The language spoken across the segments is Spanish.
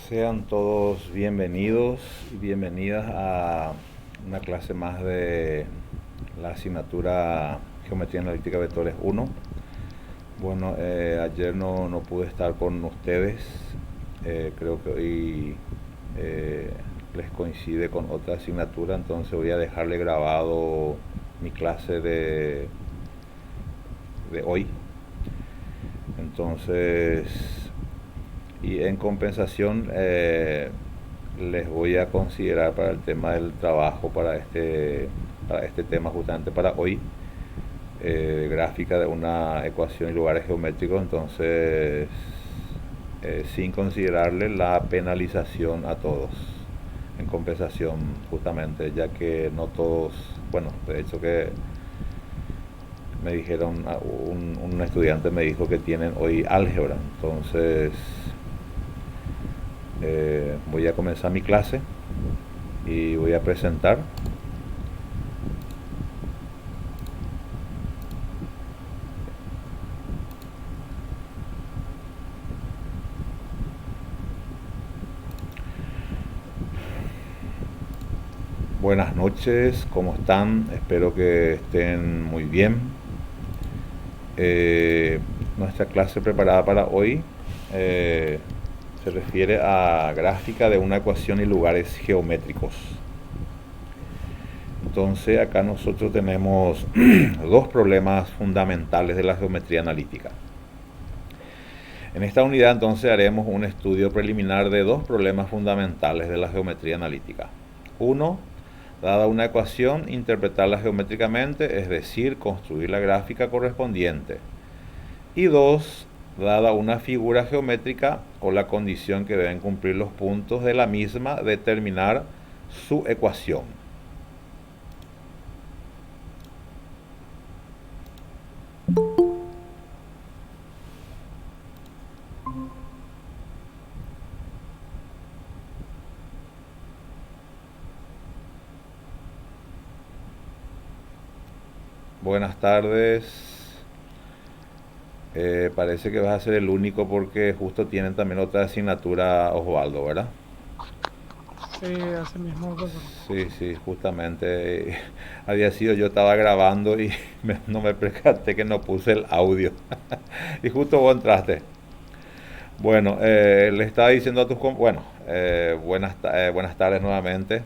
Sean todos bienvenidos y bienvenidas a una clase más de la asignatura Geometría Analítica Vectores 1. Bueno, ayer no pude estar con ustedes. Creo que hoy les coincide con otra asignatura, entonces voy a dejarle grabado mi clase de hoy. Entonces, y en compensación les voy a considerar para el tema del trabajo, para este tema justamente para hoy, gráfica de una ecuación y lugares geométricos. Entonces, sin considerarle la penalización a todos, en compensación justamente, ya que no todos, bueno, de hecho que me dijeron, un estudiante me dijo que tienen hoy álgebra. Entonces voy a comenzar mi clase y voy a presentar. Buenas noches, ¿cómo están? Espero que estén muy bien. Nuestra clase preparada para hoy se refiere a gráfica de una ecuación y lugares geométricos. Entonces acá nosotros tenemos dos problemas fundamentales de la geometría analítica. En esta unidad entonces haremos un estudio preliminar de dos problemas fundamentales de la geometría analítica. Uno, dada una ecuación, interpretarla geométricamente, es decir, construir la gráfica correspondiente. Y dos, dada una figura geométrica o la condición que deben cumplir los puntos de la misma, determinar su ecuación. Buenas tardes. Parece que vas a ser el único porque justo tienen también otra asignatura Osvaldo, ¿verdad? Sí, así mismo, profesor. Sí, justamente había sido, yo estaba grabando y no me percaté que no puse el audio. Y justo vos entraste. Bueno, le estaba diciendo a buenas tardes nuevamente.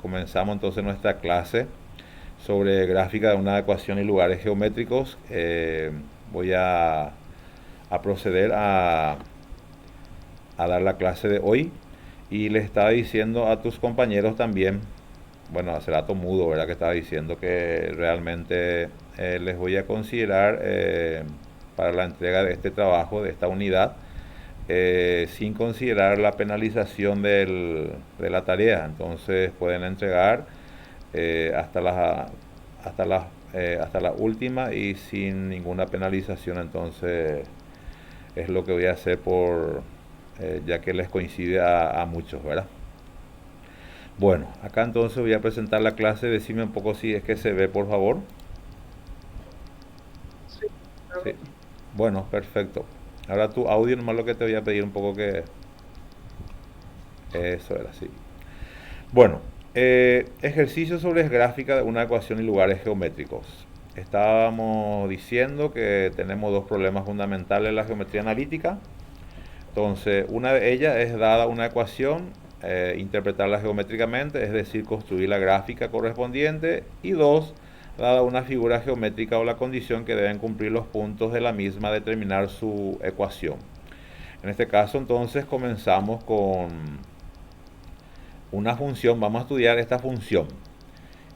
Comenzamos entonces nuestra clase sobre gráfica de una ecuación y lugares geométricos. Voy a proceder a dar la clase de hoy. Y le estaba diciendo a tus compañeros también, bueno, hace rato mudo, ¿verdad? Que estaba diciendo que realmente les voy a considerar para la entrega de este trabajo, de esta unidad, sin considerar la penalización de la tarea. Entonces pueden entregar hasta hasta la última y sin ninguna penalización. Entonces es lo que voy a hacer ya que les coincide a muchos, ¿verdad? Bueno, acá entonces voy a presentar la clase. Decime un poco si es que se ve, por favor. Sí, claro. Sí. Bueno, perfecto. Ahora tu audio, nomás lo que te voy a pedir un poco que... Eso era así. Bueno, ejercicio sobre gráfica de una ecuación y lugares geométricos. Estábamos diciendo que tenemos dos problemas fundamentales en la geometría analítica. Entonces, una de ellas es, dada una ecuación, interpretarla geométricamente, es decir, construir la gráfica correspondiente. Y dos, dada una figura geométrica o la condición que deben cumplir los puntos de la misma, determinar su ecuación. En este caso, entonces, comenzamos con una función. Vamos a estudiar esta función: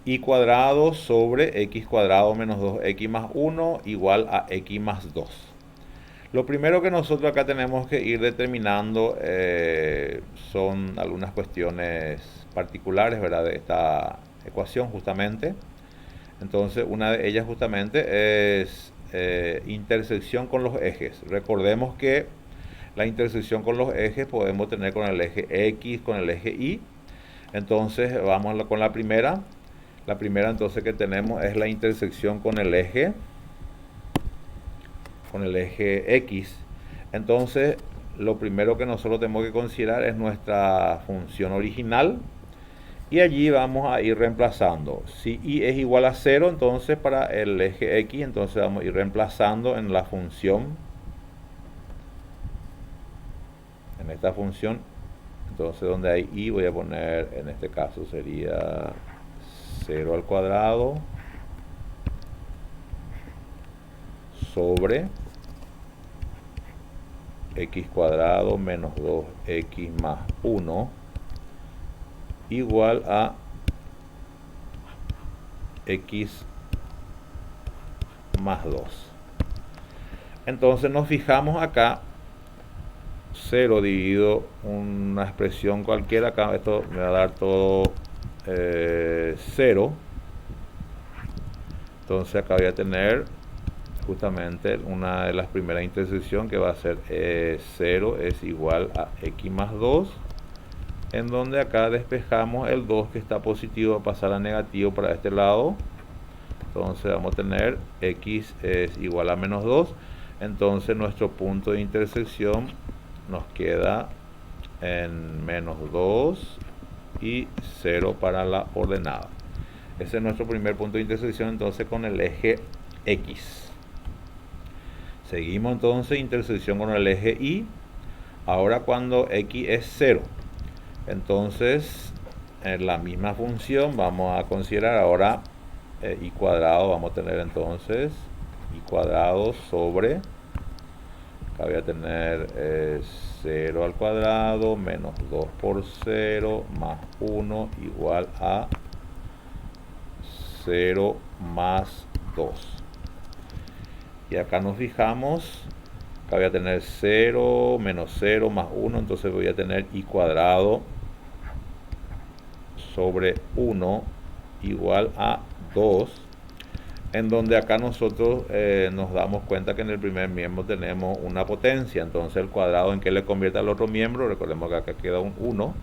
y cuadrado sobre x cuadrado menos 2x más 1 igual a x más 2. Lo primero que nosotros acá tenemos que ir determinando son algunas cuestiones particulares, ¿verdad?, de esta ecuación justamente. Entonces, una de ellas justamente es intersección con los ejes. Recordemos que la intersección con los ejes podemos tener con el eje X, con el eje Y. Entonces, vamos con la primera. La primera entonces que tenemos es la intersección con el eje X. Entonces, lo primero que nosotros tenemos que considerar es nuestra función original. Y allí vamos a ir reemplazando. Si y es igual a 0, entonces para el eje x, entonces vamos a ir reemplazando en la función. En esta función, entonces donde hay y voy a poner, en este caso sería 0 al cuadrado sobre x cuadrado menos 2x más 1 igual a x más 2. Entonces nos fijamos acá, 0 dividido una expresión cualquiera, acá esto me va a dar todo 0. Entonces acá voy a tener justamente una de las primeras intersecciones que va a ser 0 es igual a x más 2, en donde acá despejamos el 2 que está positivo a pasar a negativo para este lado. Entonces vamos a tener x es igual a menos 2. Entonces nuestro punto de intersección nos queda en menos 2 y 0 para la ordenada. Ese es nuestro primer punto de intersección entonces con el eje x. Seguimos entonces intersección con el eje y. Ahora cuando x es 0, entonces en la misma función vamos a considerar ahora y cuadrado. Vamos a tener entonces y cuadrado sobre, acá voy a tener 0 al cuadrado menos 2 por 0 más 1 igual a 0 más 2. Y acá nos fijamos, acá voy a tener 0 menos 0 más 1, entonces voy a tener y cuadrado sobre 1 igual a 2, en donde acá nosotros nos damos cuenta que en el primer miembro tenemos una potencia. Entonces el cuadrado, ¿en qué le convierte al otro miembro? Recordemos que acá queda un 1.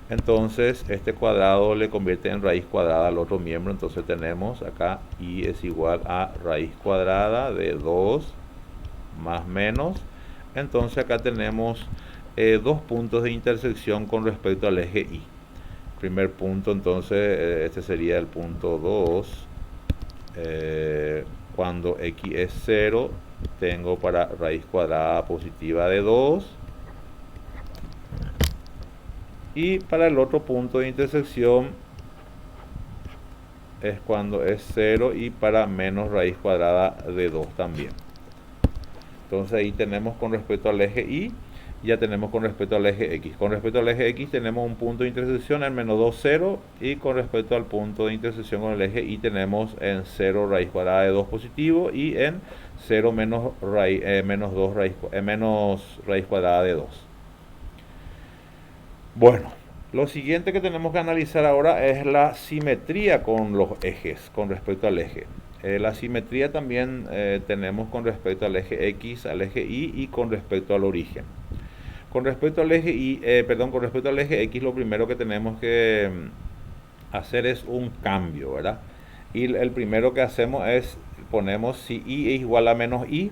Entonces este cuadrado le convierte en raíz cuadrada al otro miembro. Entonces tenemos acá y es igual a raíz cuadrada de 2 más menos. Entonces acá tenemos dos puntos de intersección con respecto al eje y. Primer punto, entonces este sería el punto 2. Cuando x es 0, tengo para raíz cuadrada positiva de 2. Y para el otro punto de intersección es cuando es 0 y para menos raíz cuadrada de 2 también. Entonces ahí tenemos con respecto al eje y, ya tenemos con respecto al eje x. Con respecto al eje x tenemos un punto de intersección en menos 2, 0. Y con respecto al punto de intersección con el eje y tenemos en 0 raíz cuadrada de 2 positivo y en 0 menos raíz cuadrada de 2. Bueno, lo siguiente que tenemos que analizar ahora es la simetría con los ejes, con respecto al eje. La simetría también tenemos con respecto al eje x, al eje y con respecto al origen. Con respecto al eje con respecto al eje x, lo primero que tenemos que hacer es un cambio, ¿verdad? Y el primero que hacemos es, ponemos si y es igual a menos y,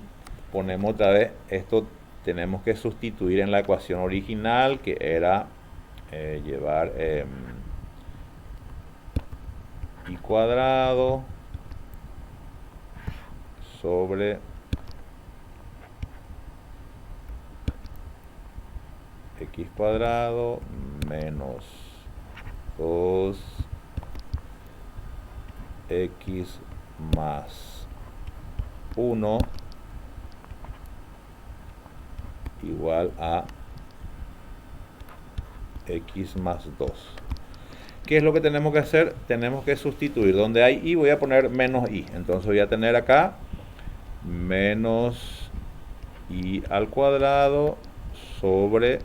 ponemos otra vez, esto tenemos que sustituir en la ecuación original, que era llevar y cuadrado sobre x cuadrado menos 2x más 1 igual a x más 2. ¿Qué es lo que tenemos que hacer? Tenemos que sustituir. Donde hay y voy a poner menos y. Entonces voy a tener acá menos y al cuadrado sobre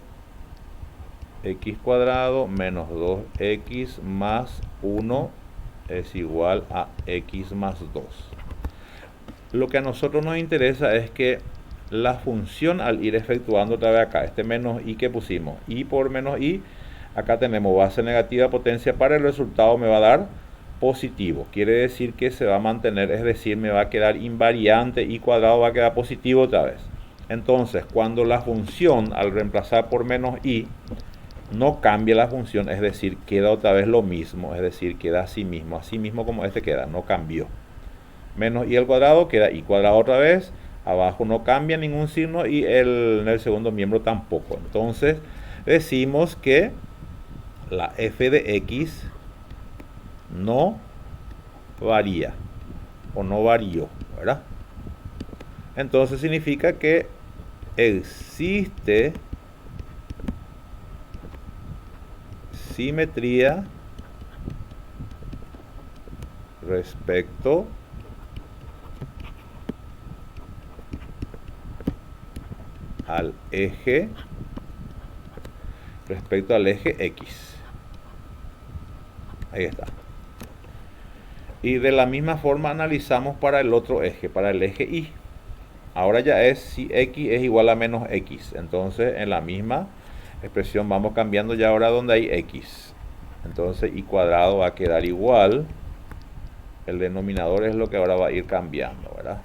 x cuadrado menos 2x más 1 es igual a x más 2. Lo que a nosotros nos interesa es que la función, al ir efectuando otra vez acá, este menos y que pusimos, y por menos y, acá tenemos base negativa potencia, para el resultado me va a dar positivo. Quiere decir que se va a mantener, es decir, me va a quedar invariante, y cuadrado va a quedar positivo otra vez. Entonces, cuando la función, al reemplazar por menos i, no cambia la función, es decir, queda otra vez lo mismo, es decir, queda así mismo como este queda, no cambió. Menos i al cuadrado queda i cuadrado otra vez, abajo no cambia ningún signo y en el segundo miembro tampoco. Entonces, decimos que la f de x no varía o no varió, ¿verdad? Entonces significa que existe simetría respecto al eje X. Ahí está. Y de la misma forma analizamos para el otro eje, para el eje Y. Ahora ya es si X es igual a menos X. Entonces en la misma expresión vamos cambiando ya ahora donde hay X. Entonces Y cuadrado va a quedar igual. El denominador es lo que ahora va a ir cambiando, ¿verdad?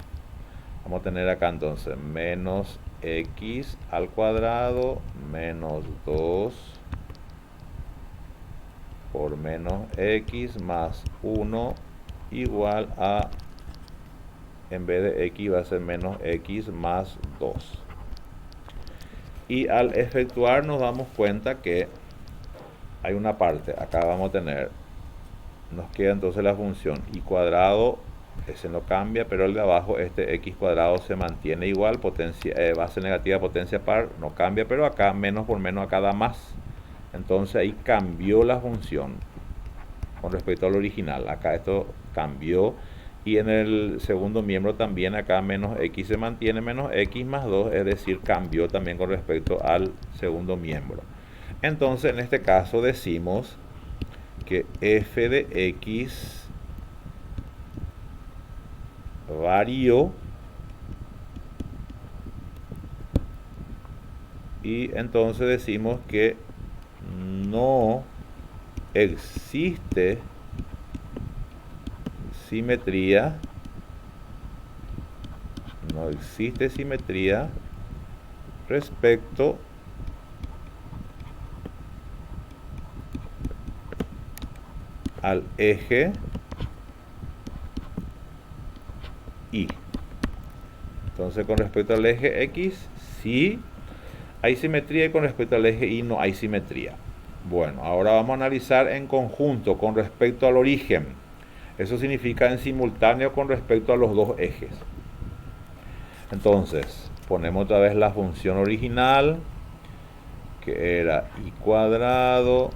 Vamos a tener acá entonces menos X al cuadrado menos 2 por menos X más 1 igual a, en vez de X va a ser menos X más 2. Y al efectuar nos damos cuenta que hay una parte, acá vamos a tener, nos queda entonces la función y cuadrado, ese no cambia, pero el de abajo, este x cuadrado se mantiene igual, potencia, base negativa, potencia par, no cambia, pero acá menos por menos acá da más. Entonces ahí cambió la función con respecto al original, acá esto cambió. Y en el segundo miembro también acá menos x se mantiene, menos x más 2, es decir, cambió también con respecto al segundo miembro. Entonces en este caso decimos que f de x varió y entonces decimos que no existe simetría, respecto al eje Y. Entonces con respecto al eje X sí hay simetría y con respecto al eje Y no hay simetría. Bueno, ahora vamos a analizar en conjunto con respecto al origen. Eso significa en simultáneo con respecto a los dos ejes. Entonces, ponemos otra vez la función original, que era y cuadrado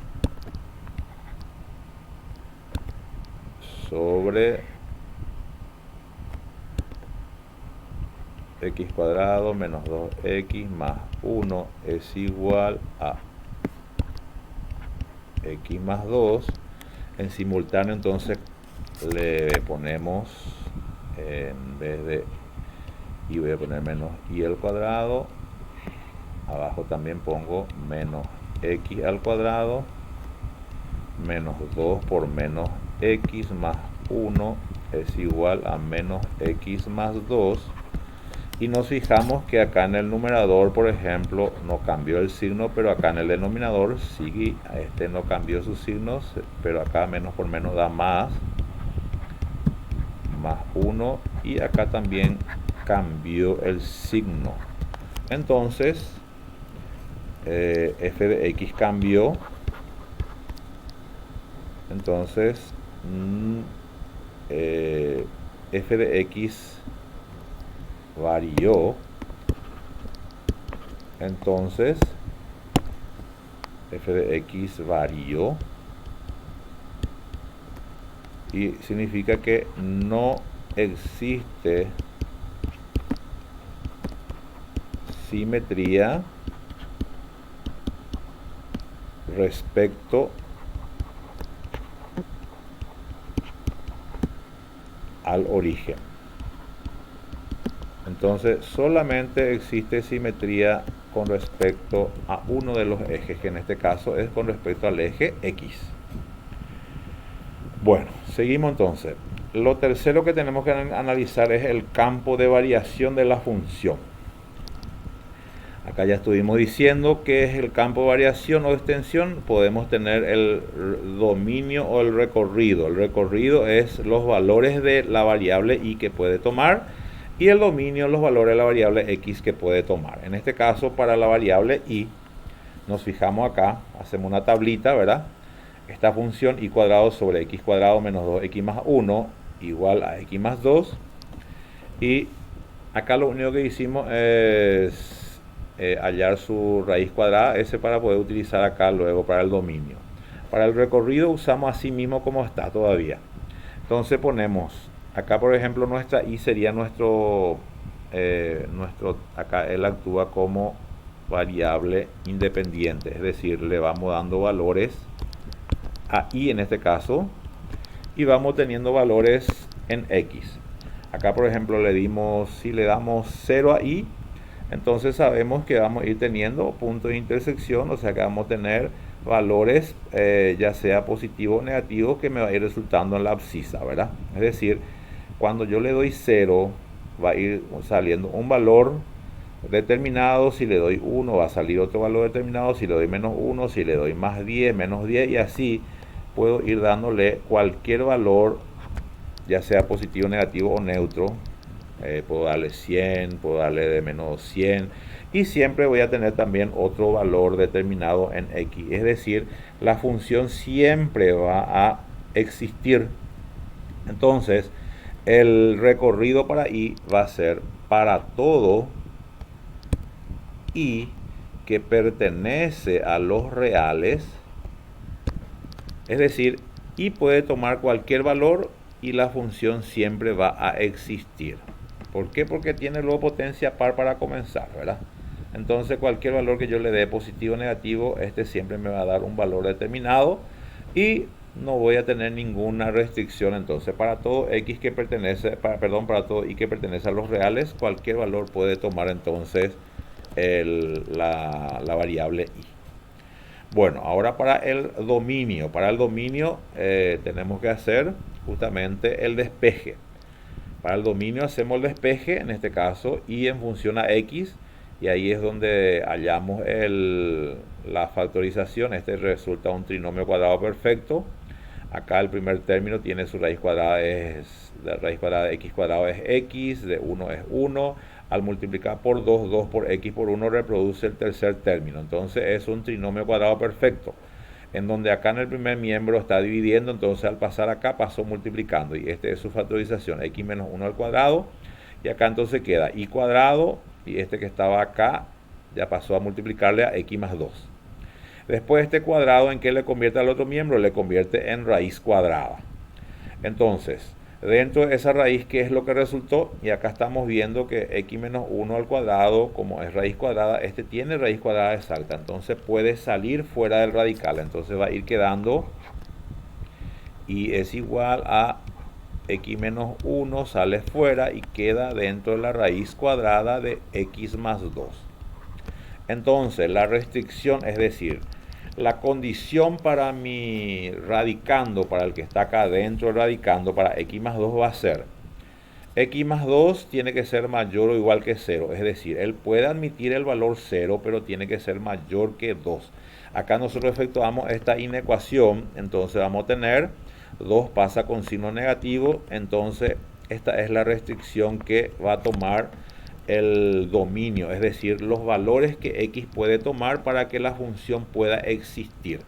sobre x cuadrado menos 2x más 1 es igual a x más 2. En simultáneo entonces le ponemos, en vez de y voy a poner menos y al cuadrado, abajo también pongo menos x al cuadrado menos 2 por menos x más 1 es igual a menos x más 2. Y nos fijamos que acá en el numerador, por ejemplo, no cambió el signo, pero acá en el denominador sí, este no cambió sus signos, pero acá menos por menos da más 1, y acá también cambió el signo. Entonces f de x cambió. Entonces f de x varió. Entonces f de x varió y significa que no existe simetría respecto al origen. Entonces solamente existe simetría con respecto a uno de los ejes, que en este caso es con respecto al eje X. Bueno, seguimos entonces. Lo tercero que tenemos que analizar es el campo de variación de la función. Acá ya estuvimos diciendo que es el campo de variación o extensión. Podemos tener el dominio o el recorrido. El recorrido es los valores de la variable y que puede tomar, y el dominio los valores de la variable x que puede tomar. En este caso, para la variable y, nos fijamos acá, hacemos una tablita, ¿verdad? Esta función y cuadrado sobre x cuadrado menos 2x más 1 igual a x más 2. Y acá lo único que hicimos es hallar su raíz cuadrada, ese para poder utilizar acá luego para el dominio. Para el recorrido usamos así mismo como está todavía. Entonces ponemos, acá por ejemplo nuestra y sería nuestro, acá él actúa como variable independiente, es decir, le vamos dando valores a y en este caso, y vamos teniendo valores en x. Acá por ejemplo le dimos, si le damos 0 a y, entonces sabemos que vamos a ir teniendo punto de intersección, o sea que vamos a tener valores ya sea positivo o negativo, que me va a ir resultando en la abscisa, ¿verdad? Es decir, cuando yo le doy 0 va a ir saliendo un valor determinado, si le doy 1 va a salir otro valor determinado, si le doy menos 1, si le doy más 10, menos 10, y así puedo ir dándole cualquier valor, ya sea positivo, negativo o neutro. Puedo darle 100, puedo darle de menos 100, y siempre voy a tener también otro valor determinado en x, es decir, la función siempre va a existir. Entonces el recorrido para y va a ser para todo y que pertenece a los reales, es decir, y puede tomar cualquier valor y la función siempre va a existir. ¿Por qué? Porque tiene luego potencia par para comenzar, ¿verdad? Entonces cualquier valor que yo le dé, positivo o negativo, este siempre me va a dar un valor determinado y no voy a tener ninguna restricción. Entonces para todo x que pertenece, para todo y que pertenece a los reales, cualquier valor puede tomar entonces la variable y. Bueno, ahora para el dominio. Para el dominio tenemos que hacer justamente el despeje. Para el dominio hacemos el despeje, en este caso, y en función a x, y ahí es donde hallamos la factorización. Este resulta un trinomio cuadrado perfecto. Acá el primer término tiene su raíz cuadrada, la raíz cuadrada de x cuadrado es x, de 1 es 1. Al multiplicar por 2, 2 por x por 1 reproduce el tercer término. Entonces es un trinomio cuadrado perfecto, en donde acá en el primer miembro está dividiendo, entonces al pasar acá pasó multiplicando, y este es su factorización, x menos 1 al cuadrado, y acá entonces queda y cuadrado, y este que estaba acá ya pasó a multiplicarle a x más 2. Después este cuadrado, ¿en qué le convierte al otro miembro? Le convierte en raíz cuadrada. Entonces, dentro de esa raíz, ¿qué es lo que resultó? Y acá estamos viendo que x menos 1 al cuadrado, como es raíz cuadrada, este tiene raíz cuadrada exacta, entonces puede salir fuera del radical, entonces va a ir quedando y es igual a x menos 1, sale fuera y queda dentro de la raíz cuadrada de x más 2. Entonces la restricción, es decir, la condición para mi radicando, para el que está acá dentro del radicando, para x más 2 va a ser x más 2 tiene que ser mayor o igual que 0, es decir, él puede admitir el valor 0, pero tiene que ser mayor que 2. Acá nosotros efectuamos esta inecuación, entonces vamos a tener 2 pasa con signo negativo, entonces esta es la restricción que va a tomar el dominio, es decir, los valores que x puede tomar para que la función pueda existir.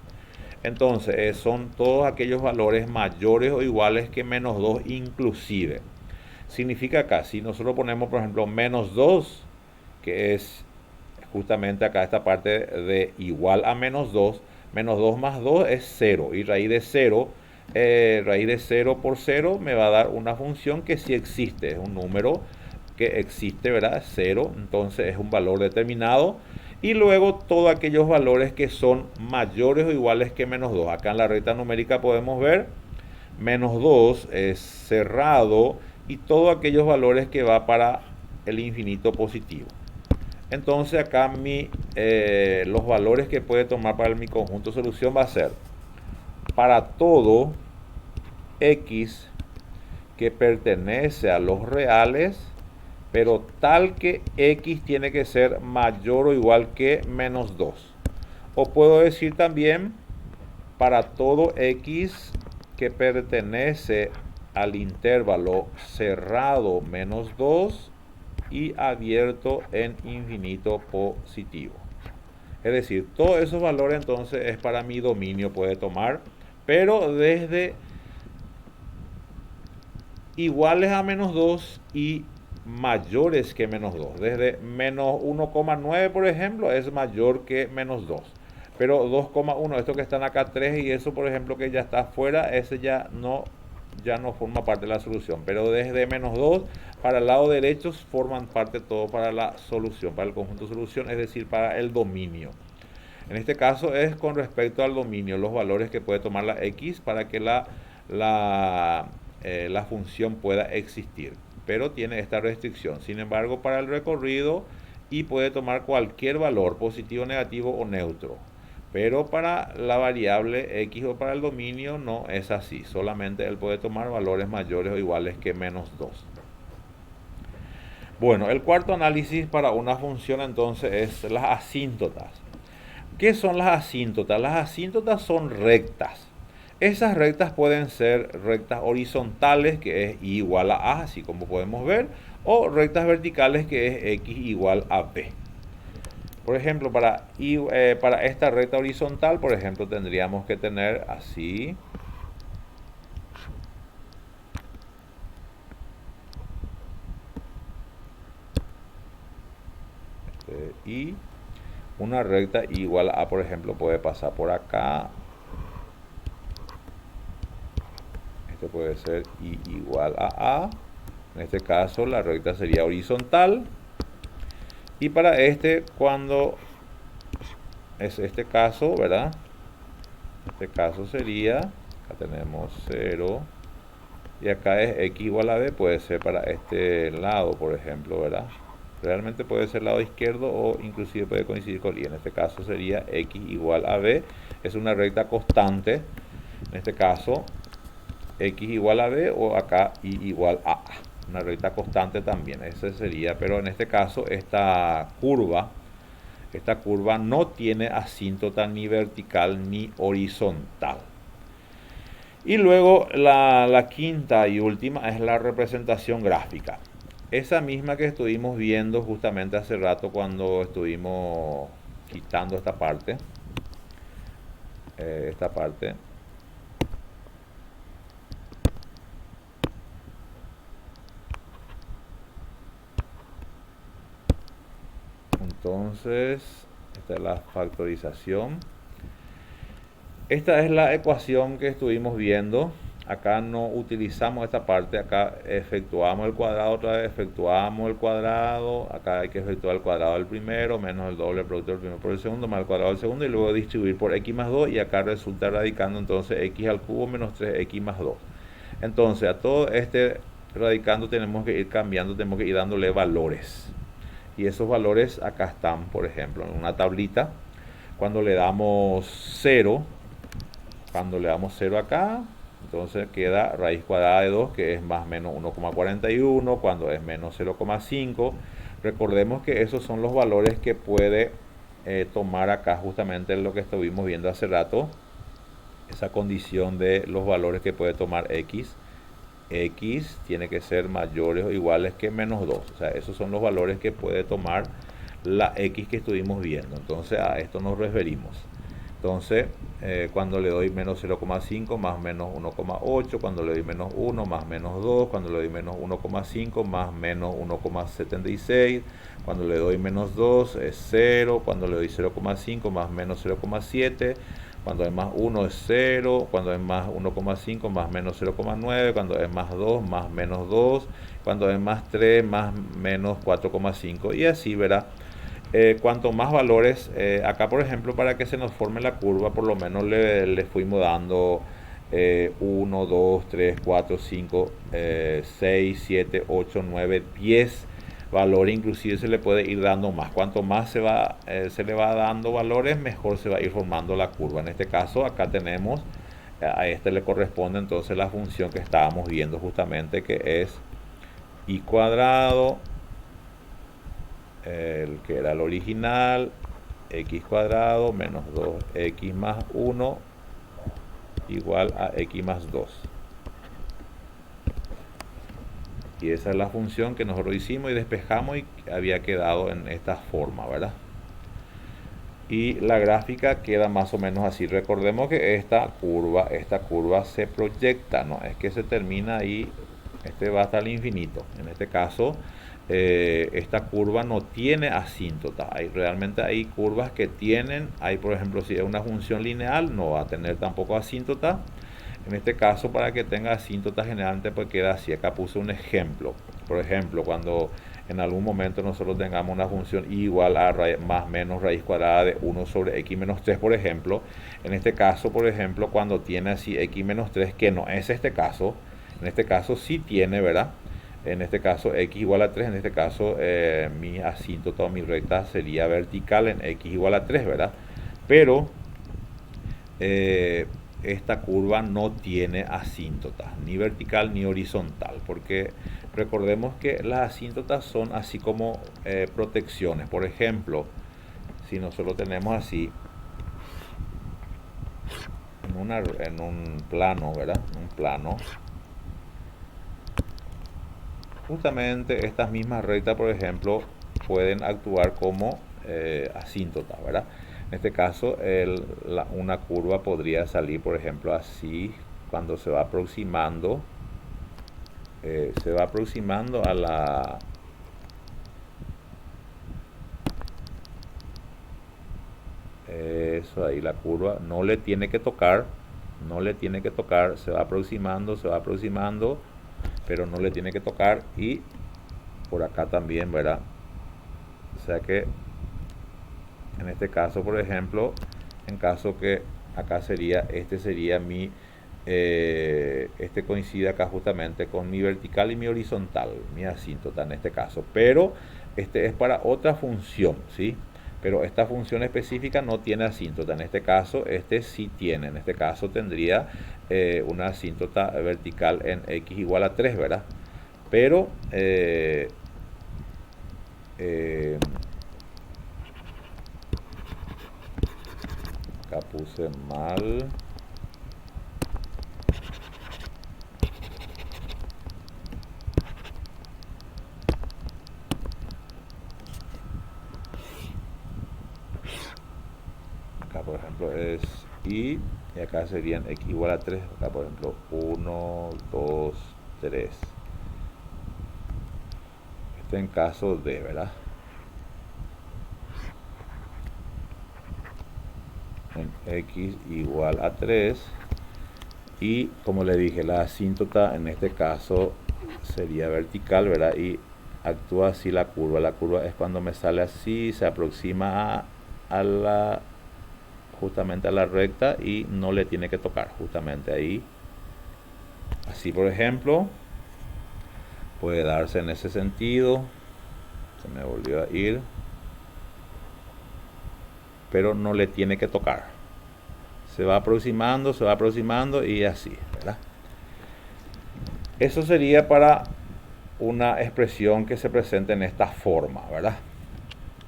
Entonces son todos aquellos valores mayores o iguales que menos 2 inclusive. Significa acá, si nosotros ponemos por ejemplo menos 2, que es justamente acá esta parte de igual a menos 2, menos 2 más 2 es 0, y raíz de 0, raíz de 0 por 0 me va a dar una función que sí existe, es un número que existe, ¿verdad? 0, entonces es un valor determinado. Y luego todos aquellos valores que son mayores o iguales que menos 2. Acá en la recta numérica podemos ver menos 2 es cerrado y todos aquellos valores que va para el infinito positivo. Entonces acá los valores que puede tomar para mi conjunto de solución va a ser para todo x que pertenece a los reales, pero tal que x tiene que ser mayor o igual que menos 2. O puedo decir también para todo x que pertenece al intervalo cerrado menos 2 y abierto en infinito positivo. Es decir, todos esos valores entonces es para mi dominio, puede tomar, pero desde iguales a menos 2 y mayores que menos 2. Desde menos 1,9 por ejemplo es mayor que menos 2. Pero 2,1, esto que están acá 3 y eso por ejemplo que ya está fuera, ese ya no forma parte de la solución. Pero desde menos 2 para el lado derecho forman parte todo para la solución, para el conjunto de solución, es decir, para el dominio. En este caso es con respecto al dominio, los valores que puede tomar la x para que la función pueda existir. Pero tiene esta restricción. Sin embargo, para el recorrido y puede tomar cualquier valor, positivo, negativo o neutro. Pero para la variable x o para el dominio no es así. Solamente él puede tomar valores mayores o iguales que menos 2. Bueno, el cuarto análisis para una función entonces es las asíntotas. ¿Qué son las asíntotas? Las asíntotas son rectas. Esas rectas pueden ser rectas horizontales, que es y igual a a, así como podemos ver, o rectas verticales, que es x igual a b. Por ejemplo, para esta recta horizontal, por ejemplo, tendríamos que tener así. Y una recta igual a, por ejemplo, puede pasar por acá. Este puede ser y igual a a. En este caso la recta sería horizontal. Y para este, cuando es este caso, ¿verdad? Este caso sería, acá tenemos 0. Y acá es x igual a b, puede ser para este lado, por ejemplo, ¿verdad? Realmente puede ser lado izquierdo o inclusive puede coincidir con y. En este caso sería x igual a b. Es una recta constante. En este caso, x igual a b o acá y igual a a. Una recta constante también. Ese sería, pero en este caso esta curva no tiene asíntota ni vertical ni horizontal. Y luego la quinta y última es la representación gráfica. Esa misma que estuvimos viendo justamente hace rato cuando estuvimos quitando esta parte. Entonces, esta es la factorización. Esta es la ecuación que estuvimos viendo. Acá no utilizamos esta parte, acá efectuamos el cuadrado otra vez, efectuamos el cuadrado, acá hay que efectuar el cuadrado del primero, menos el doble producto del primero por el segundo, más el cuadrado del segundo, y luego distribuir por x más 2, y acá resulta radicando entonces x al cubo menos 3x más 2. Entonces a todo este radicando tenemos que ir cambiando, tenemos que ir dándole valores. Y esos valores acá están, por ejemplo, en una tablita. Cuando le damos 0, acá, entonces queda raíz cuadrada de 2, que es más o menos 1,41, cuando es menos 0,5. Recordemos que esos son los valores que puede tomar acá, justamente lo que estuvimos viendo hace rato, esa condición de los valores que puede tomar x. X tiene que ser mayores o iguales que menos 2. O sea, esos son los valores que puede tomar la x que estuvimos viendo. Entonces a esto nos referimos. Entonces, cuando le doy menos 0,5 más menos 1,8, cuando le doy menos 1 más menos 2, cuando le doy menos 1,5 más menos 1,76, cuando le doy menos 2 es 0, cuando le doy 0,5 más menos 0,7, cuando es más 1 es 0, cuando es más 1,5 más menos 0,9, cuando es más 2 más menos 2, cuando es más 3 más menos 4,5, y así verá. Cuanto más valores, acá por ejemplo, para que se nos forme la curva, por lo menos le fuimos dando 1, 2, 3, 4, 5, 6, 7, 8, 9, 10 valores. Inclusive se le puede ir dando más. Cuanto más se le va dando valores, mejor se va a ir formando la curva. En este caso acá tenemos, a este le corresponde entonces la función que estábamos viendo justamente, que es y cuadrado el que era el original, x cuadrado menos 2x más 1 igual a x más 2. Y esa es la función que nosotros hicimos y despejamos y había quedado en esta forma, ¿verdad? Y la gráfica queda más o menos así. Recordemos que esta curva se proyecta, no es que se termina ahí, este va hasta el infinito. En este caso, esta curva no tiene asíntota. Realmente hay curvas que tienen, por ejemplo, si es una función lineal, no va a tener tampoco asíntota. En este caso, para que tenga asíntota, generalmente pues queda así. Acá puse un ejemplo. Por ejemplo, cuando en algún momento nosotros tengamos una función igual a más menos raíz cuadrada de 1 sobre x menos 3, por ejemplo. En este caso, por ejemplo, cuando tiene así x menos 3, que no es este caso. En este caso sí tiene, ¿verdad? En este caso x igual a 3, en este caso mi asíntota o mi recta sería vertical en x igual a 3, ¿verdad? Pero esta curva no tiene asíntota, ni vertical ni horizontal, porque recordemos que las asíntotas son así como protecciones. Por ejemplo, si nosotros tenemos así en un plano, ¿verdad? Un plano, justamente estas mismas rectas, por ejemplo, pueden actuar como asíntotas, ¿verdad? En este caso, una curva podría salir, por ejemplo, así, cuando se va aproximando a la... Eso ahí, la curva no le tiene que tocar, se va aproximando, pero no le tiene que tocar, y por acá también, ¿verdad? O sea que en este caso, por ejemplo, en caso que acá sería mi este coincide acá justamente con mi vertical y mi horizontal, mi asíntota en este caso, pero este es para otra función, ¿sí? Pero esta función específica no tiene asíntota. En este caso, este sí tiene. En este caso tendría una asíntota vertical en x igual a 3, ¿verdad? Pero acá puse mal. Acá por ejemplo es y acá serían x igual a 3. Acá por ejemplo 1, 2, 3. Este en caso de, ¿verdad? En x igual a 3. Y como le dije, la asíntota en este caso sería vertical, ¿verdad? Y actúa así la curva. La curva es cuando me sale así, se aproxima justamente a la recta y no le tiene que tocar, justamente ahí. Así por ejemplo, puede darse en ese sentido. Se me volvió a ir, pero no le tiene que tocar. Se va aproximando y así, ¿verdad? Eso sería para una expresión que se presente en esta forma, ¿verdad?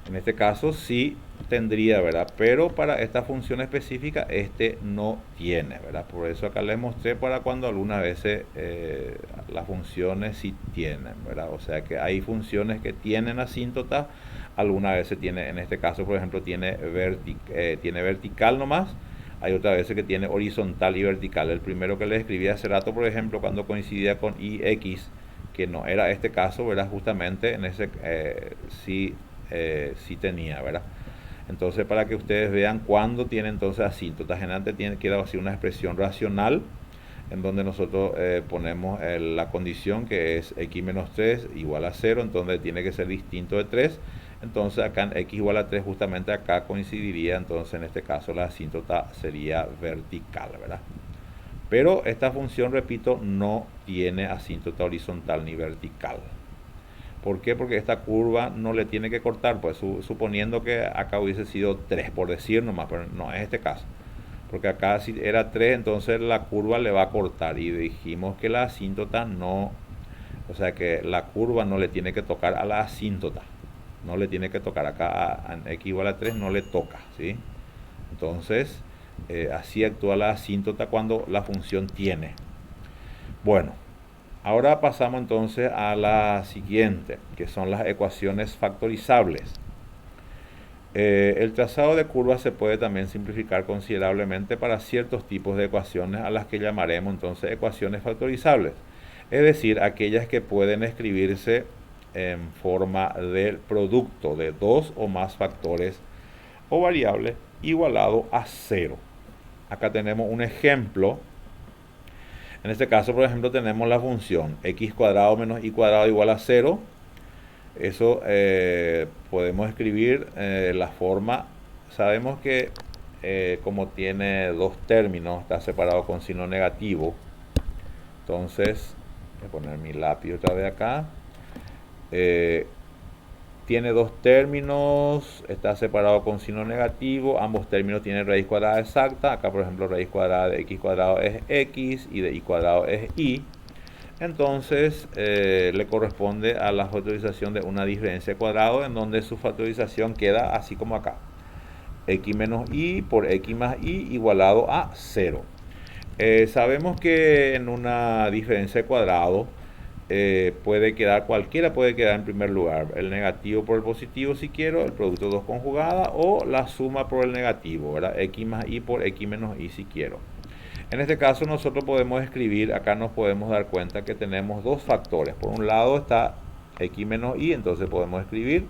En este caso sí tendría, ¿verdad? Pero para esta función específica este no tiene, ¿verdad? Por eso acá les mostré para cuando algunas veces las funciones sí tienen, ¿verdad? O sea que hay funciones que tienen asíntota, algunas veces tiene, en este caso por ejemplo tiene vertical nomás, hay otras veces que tiene horizontal y vertical. El primero que les escribí hace rato, por ejemplo, cuando coincidía con ix, que no era este caso, ¿verdad? Justamente en ese sí tenía, ¿verdad? Entonces, para que ustedes vean cuándo tiene entonces asíntota, generalmente queda así una expresión racional en donde nosotros ponemos la condición que es x menos 3 igual a 0, entonces tiene que ser distinto de 3. Entonces acá en x igual a 3 justamente acá coincidiría, entonces en este caso la asíntota sería vertical, ¿verdad? Pero esta función, repito, no tiene asíntota horizontal ni vertical. ¿Por qué? Porque esta curva no le tiene que cortar, pues suponiendo que acá hubiese sido 3, por decir nomás, pero no es este caso. Porque acá si era 3, entonces la curva le va a cortar. Y dijimos que la asíntota no, o sea que la curva no le tiene que tocar a la asíntota. no le tiene que tocar acá a x igual a 3, no le toca, ¿sí? Entonces, así actúa la asíntota cuando la función tiene. Bueno, ahora pasamos entonces a la siguiente, que son las ecuaciones factorizables. El trazado de curvas se puede también simplificar considerablemente para ciertos tipos de ecuaciones a las que llamaremos entonces ecuaciones factorizables, es decir, aquellas que pueden escribirse en forma del producto de dos o más factores o variables igualado a 0. Acá tenemos un ejemplo. En este caso, por ejemplo, tenemos la función x cuadrado menos y cuadrado igual a 0. Eso podemos escribir la forma. Sabemos que como tiene dos términos, está separado con signo negativo. Entonces, voy a poner mi lápiz otra vez acá. Tiene dos términos, está separado con signo negativo, ambos términos tienen raíz cuadrada exacta. Acá, por ejemplo, raíz cuadrada de x cuadrado es x y de y cuadrado es y. Entonces, le corresponde a la factorización de una diferencia de cuadrado, en donde su factorización queda así como acá. X menos y por x más y igualado a 0. Sabemos que en una diferencia de cuadrado, puede quedar, cualquiera puede quedar en primer lugar, el negativo por el positivo si quiero, el producto de dos conjugadas, o la suma por el negativo, ¿verdad? X más y por x menos y si quiero. En este caso nosotros podemos escribir, acá nos podemos dar cuenta que tenemos dos factores. Por un lado está x menos y, entonces podemos escribir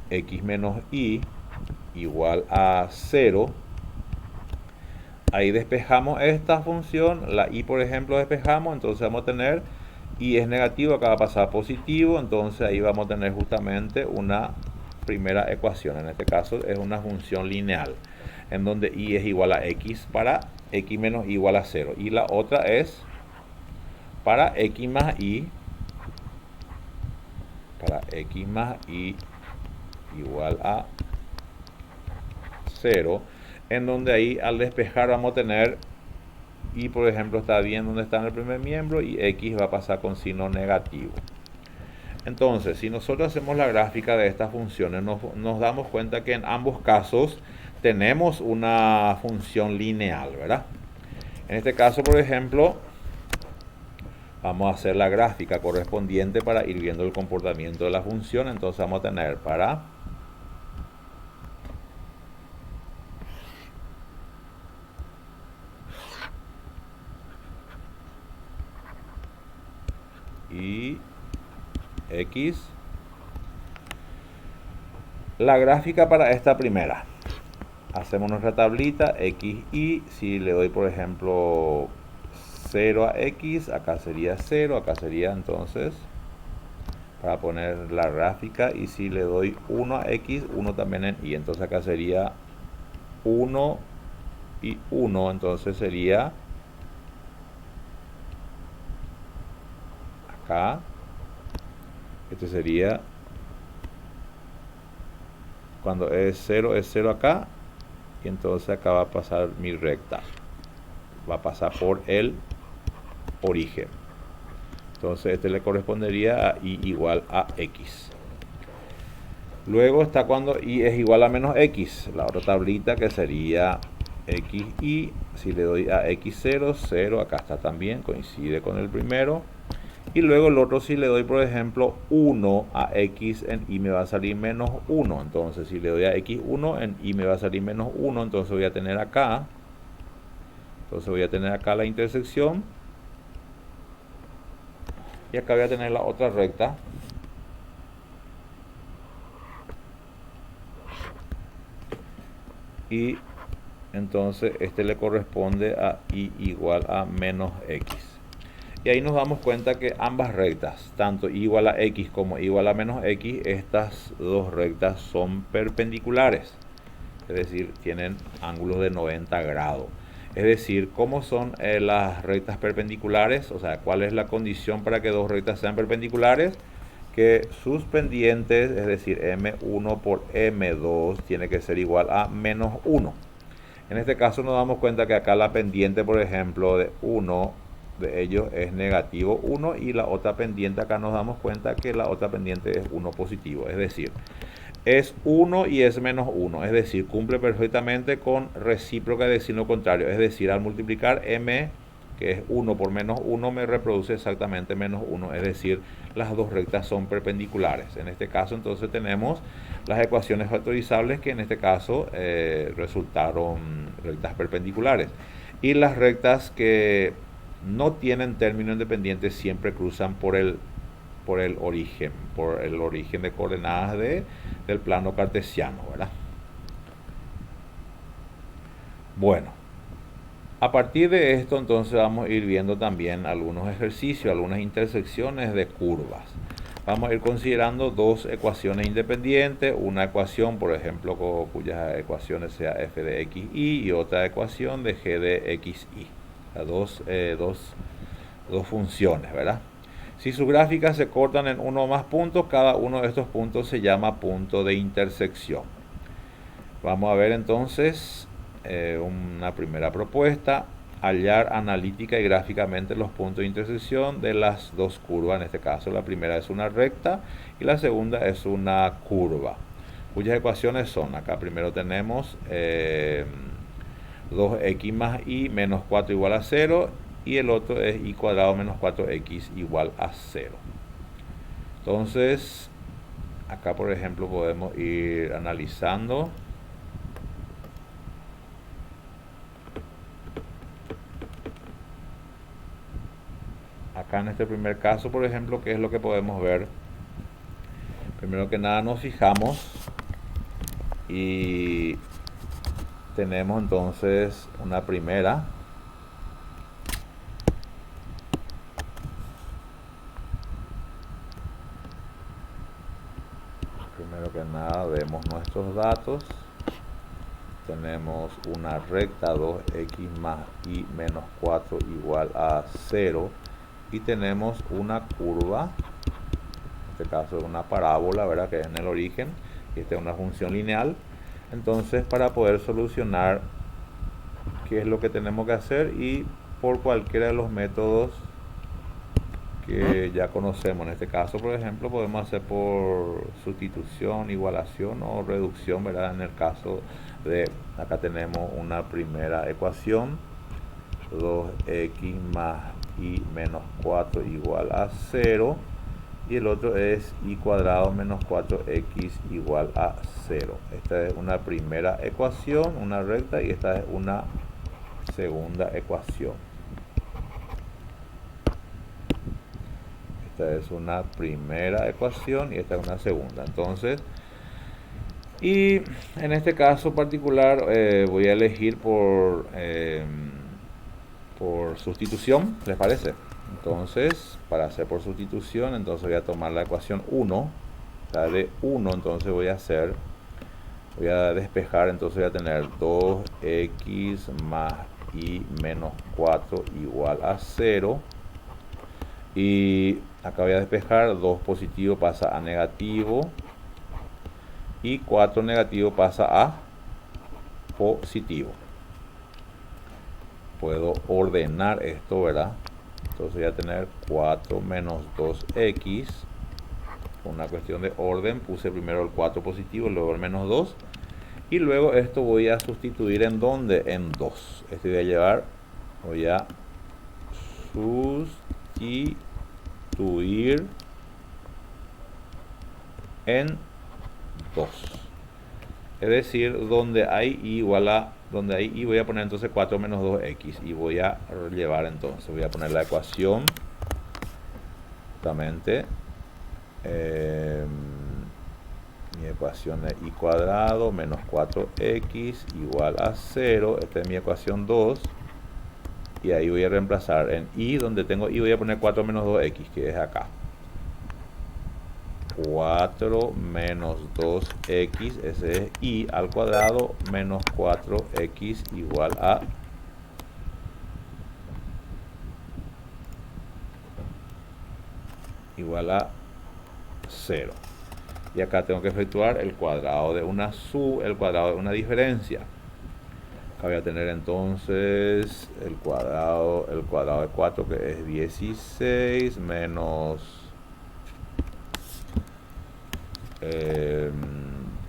x menos y igual a 0. Ahí despejamos esta función, la y por ejemplo despejamos, entonces vamos a tener y es negativo, acá va a pasar positivo, entonces ahí vamos a tener justamente una primera ecuación. En este caso es una función lineal, en donde y es igual a x para x menos y igual a 0. Y la otra es para x más y igual a 0, en donde ahí al despejar vamos a tener y por ejemplo está bien donde está en el primer miembro y x va a pasar con signo negativo. Entonces, si nosotros hacemos la gráfica de estas funciones, nos damos cuenta que en ambos casos tenemos una función lineal, ¿verdad? En este caso, por ejemplo, vamos a hacer la gráfica correspondiente para ir viendo el comportamiento de la función. Entonces vamos a tener para y x, la gráfica para esta primera. Hacemos nuestra tablita x y, si le doy por ejemplo 0 a x, acá sería 0, acá sería entonces, para poner la gráfica, y si le doy 1 a x, 1 también en y, entonces acá sería 1 y 1, entonces sería acá, este sería, cuando es 0 acá, y entonces acá va a pasar mi recta, va a pasar por el origen. Entonces este le correspondería a y igual a x. Luego está cuando y es igual a menos x, la otra tablita que sería x y, si le doy a x0, 0, acá está también, coincide con el primero. Y luego el otro, si le doy por ejemplo 1 a x en y, me va a salir menos 1. Entonces si le doy a x1 en y, me va a salir menos 1. Entonces voy a tener acá, la intersección. Y acá voy a tener la otra recta. Y entonces este le corresponde a y igual a menos x. Y ahí nos damos cuenta que ambas rectas, tanto y igual a x como y igual a menos x, estas dos rectas son perpendiculares. Es decir, tienen ángulos de 90 grados. Es decir, ¿cómo son las rectas perpendiculares? O sea, ¿cuál es la condición para que dos rectas sean perpendiculares? Que sus pendientes, es decir, m1 por m2, tiene que ser igual a menos 1. En este caso nos damos cuenta que acá la pendiente, por ejemplo, de de ellos es negativo 1 y la otra pendiente acá nos damos cuenta que la otra pendiente es 1 positivo, es decir, es 1 y es menos 1, es decir, cumple perfectamente con recíproca de signo contrario, es decir, al multiplicar m, que es 1 por menos 1, me reproduce exactamente menos 1, es decir, las dos rectas son perpendiculares. En este caso entonces tenemos las ecuaciones factorizables que en este caso resultaron rectas perpendiculares. Y las rectas que no tienen término independiente siempre cruzan por el origen de coordenadas del plano cartesiano, ¿verdad? Bueno, a partir de esto entonces vamos a ir viendo también algunos ejercicios, algunas intersecciones de curvas. Vamos a ir considerando dos ecuaciones independientes, una ecuación, por ejemplo, cuyas ecuaciones sea f de x y otra ecuación de g de xy. Dos funciones, ¿verdad? Si sus gráficas se cortan en uno o más puntos, cada uno de estos puntos se llama punto de intersección. Vamos a ver entonces una primera propuesta: hallar analítica y gráficamente los puntos de intersección de las dos curvas. En este caso la primera es una recta y la segunda es una curva, cuyas ecuaciones son, acá primero tenemos 2x más y menos 4 igual a 0, y el otro es y cuadrado menos 4x igual a 0. Entonces acá por ejemplo podemos ir analizando. Acá en este primer caso, por ejemplo, ¿qué es lo que podemos ver? Primero que nada nos fijamos y tenemos entonces una primera. Primero que nada vemos nuestros datos. Tenemos una recta 2x más y menos 4 igual a 0. Y tenemos una curva, en este caso es una parábola, ¿verdad?, que es en el origen, y esta es una función lineal. Entonces, para poder solucionar qué es lo que tenemos que hacer, y por cualquiera de los métodos que ya conocemos, en este caso por ejemplo podemos hacer por sustitución, igualación o reducción, ¿verdad? En el caso de, acá tenemos una primera ecuación, 2x más y menos 4 igual a 0, y el otro es y cuadrado menos 4x igual a 0. Esta es una primera ecuación, una recta, y esta es una segunda ecuación. Esta es una primera ecuación y esta es una segunda. Entonces, y en este caso particular voy a elegir por sustitución, ¿les parece? Entonces, para hacer por sustitución, entonces voy a tomar la ecuación 1, la de 1, entonces voy a despejar, entonces voy a tener 2x más y menos 4 igual a 0, y acá voy a despejar, 2 positivo pasa a negativo, y 4 negativo pasa a positivo. Puedo ordenar esto, ¿verdad? Entonces voy a tener 4 menos 2x. Una cuestión de orden, puse primero el 4 positivo, luego el menos 2. Y luego esto voy a sustituir en ¿dónde? En 2. Este voy a sustituir en 2. Es decir, donde hay y igual a, donde hay y voy a poner entonces 4 menos 2x, y voy a llevar entonces, voy a poner la ecuación justamente, mi ecuación es y cuadrado menos 4x igual a 0. Esta es mi ecuación 2, y ahí voy a reemplazar en y, donde tengo y voy a poner 4 menos 2x, que es acá. 4 menos 2x, ese es y al cuadrado, menos 4x igual a 0. Y acá tengo que efectuar el cuadrado de una diferencia. Acá voy a tener entonces el cuadrado de 4, que es 16, menos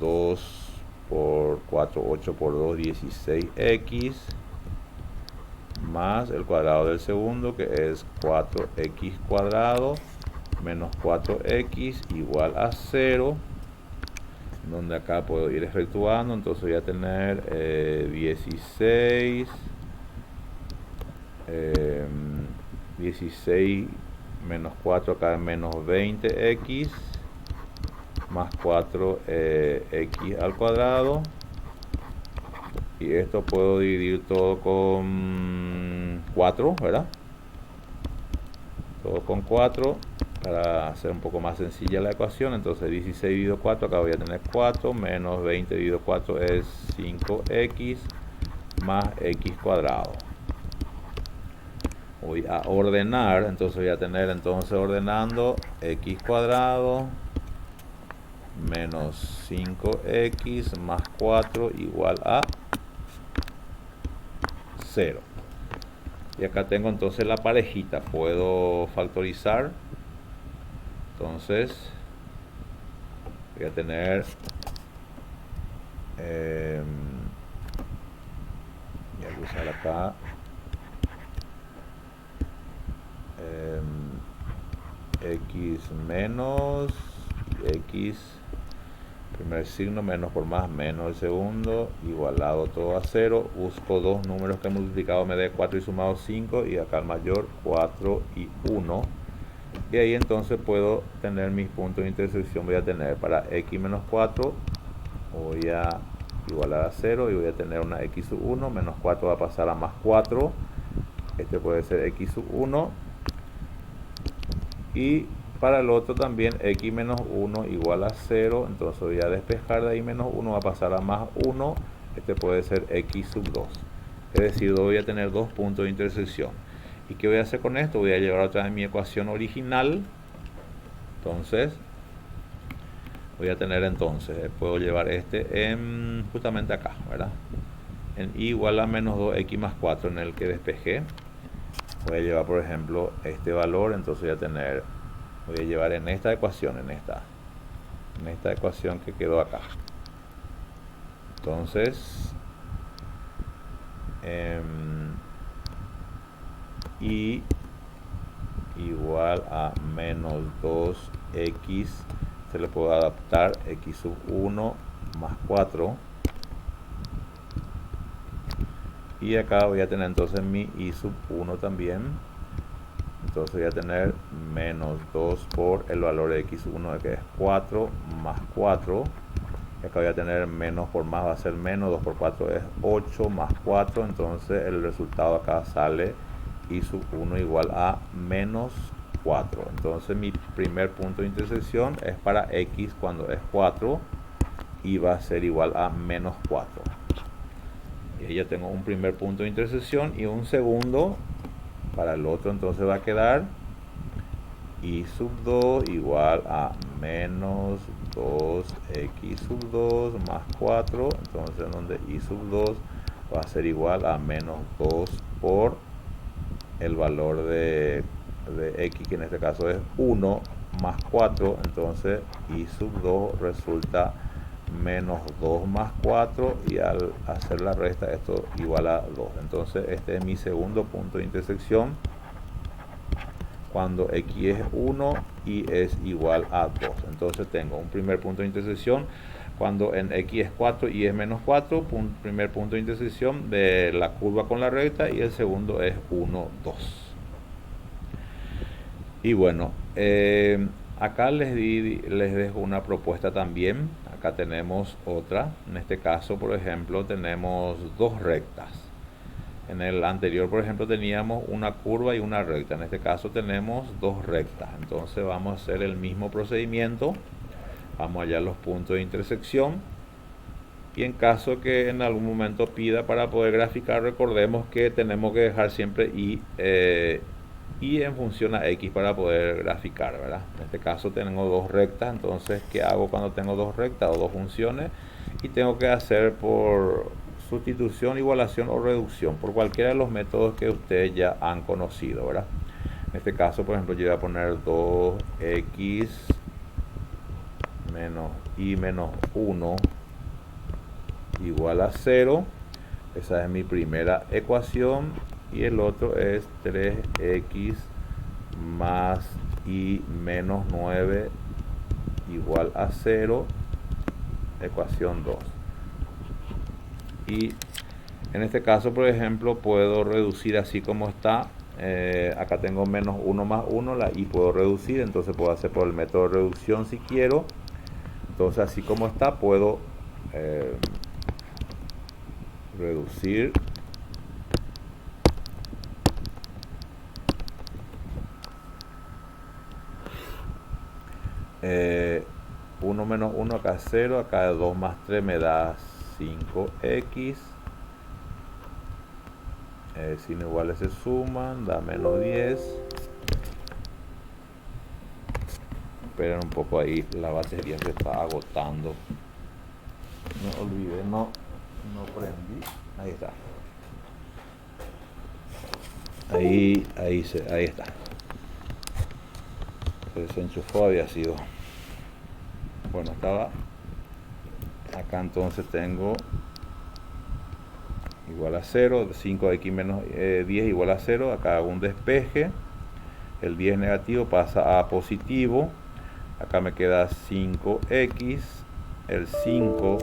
2 por 4, 8 por 2, 16x, más el cuadrado del segundo, que es 4x cuadrado menos 4x igual a 0, donde acá puedo ir efectuando. Entonces voy a tener 16 menos 4 acá, menos 20x, más 4x al cuadrado, y esto puedo dividir todo con 4, ¿verdad? Todo con 4 para hacer un poco más sencilla la ecuación. Entonces 16 dividido 4, acá voy a tener 4, menos 20 dividido 4 es 5x, más x cuadrado. Voy a ordenar, entonces voy a tener, entonces ordenando, x cuadrado menos 5x más 4 igual a 0. Y acá tengo entonces la parejita, puedo factorizar. Entonces voy a tener voy a usar acá x menos x, primer signo, menos por más, menos el segundo, igualado todo a 0. Busco dos números que he multiplicado me dé 4 y sumado 5, y acá el mayor 4 y 1. Y ahí entonces puedo tener mis puntos de intersección. Voy a tener para x menos 4, voy a igualar a 0, y voy a tener una x sub 1, menos 4 va a pasar a más 4, este puede ser x sub 1, y para el otro también x menos 1 igual a 0, entonces voy a despejar de ahí menos 1, va a pasar a más 1, este puede ser x sub 2. Es decir, voy a tener dos puntos de intersección. ¿Y qué voy a hacer con esto? Voy a llevar otra vez mi ecuación original. Entonces voy a tener, entonces puedo llevar este en justamente acá, ¿verdad? En y igual a menos 2x más 4, en el que despejé. Voy a llevar, por ejemplo, este valor. Entonces voy a tener, voy a llevar en esta ecuación, en esta ecuación que quedó acá. Entonces y igual a menos 2x, se le puede adaptar x sub 1 más 4, y acá voy a tener entonces mi y sub 1 también. Entonces voy a tener menos 2 por el valor de x sub 1, que es 4 más 4, y acá voy a tener menos por más, va a ser menos 2 por 4 es 8 más 4, entonces el resultado acá sale y sub 1 igual a menos 4. Entonces mi primer punto de intersección es para x cuando es 4, y va a ser igual a menos 4. Y ahí ya tengo un primer punto de intersección, y un segundo para el otro. Entonces va a quedar y sub 2 igual a menos 2x sub 2 más 4, entonces donde y sub 2 va a ser igual a menos 2 por el valor de x, que en este caso es 1 más 4, entonces y sub 2 resulta menos 2 más 4, y al hacer la resta esto igual a 2. Entonces este es mi segundo punto de intersección cuando x es 1 y es igual a 2. Entonces tengo un primer punto de intersección cuando en x es 4 y es menos 4, primer punto de intersección de la curva con la recta, y el segundo es 1, 2. Y bueno, acá les dejo una propuesta también. Acá tenemos otra. En este caso, por ejemplo, tenemos dos rectas. En el anterior, por ejemplo, teníamos una curva y una recta. En este caso tenemos dos rectas. Entonces vamos a hacer el mismo procedimiento. Vamos a hallar los puntos de intersección. Y en caso que en algún momento pida para poder graficar, recordemos que tenemos que dejar siempre y en función a x para poder graficar, ¿verdad? En este caso tengo dos rectas. Entonces, ¿qué hago cuando tengo dos rectas o dos funciones? Y tengo que hacer por sustitución, igualación o reducción, por cualquiera de los métodos que ustedes ya han conocido, ¿verdad? En este caso, por ejemplo, yo voy a poner 2x menos y menos 1 igual a 0. Esa es mi primera ecuación. Y el otro es 3x más y menos 9 igual a 0, ecuación 2. Y en este caso, por ejemplo, puedo reducir así como está. Acá tengo menos 1 más 1, la y puedo reducir, entonces puedo hacer por el método de reducción si quiero. Entonces así como está puedo reducir eh, 1 menos 1 acá es 0, acá 2 más 3 me da 5x. Sin iguales se suman, da menos 10. Esperen un poco ahí, la batería se está agotando. No olvidé, no prendí. Ahí está. Ahí está. Se desenchufó, había sido. Bueno, estaba acá, entonces tengo igual a 0, 5x menos 10 igual a 0. Acá hago un despeje. El 10 negativo pasa a positivo. Acá me queda 5x. El 5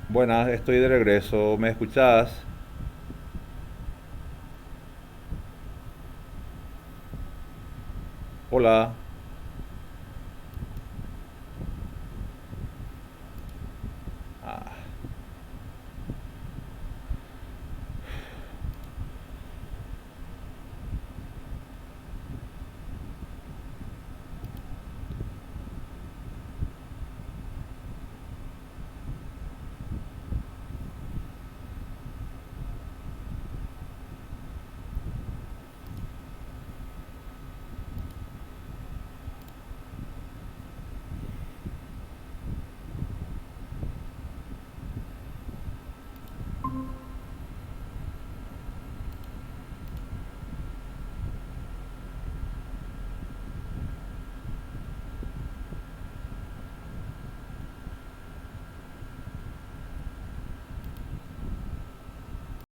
Buenas, estoy de regreso. ¿Me escuchás? Hola. Ah,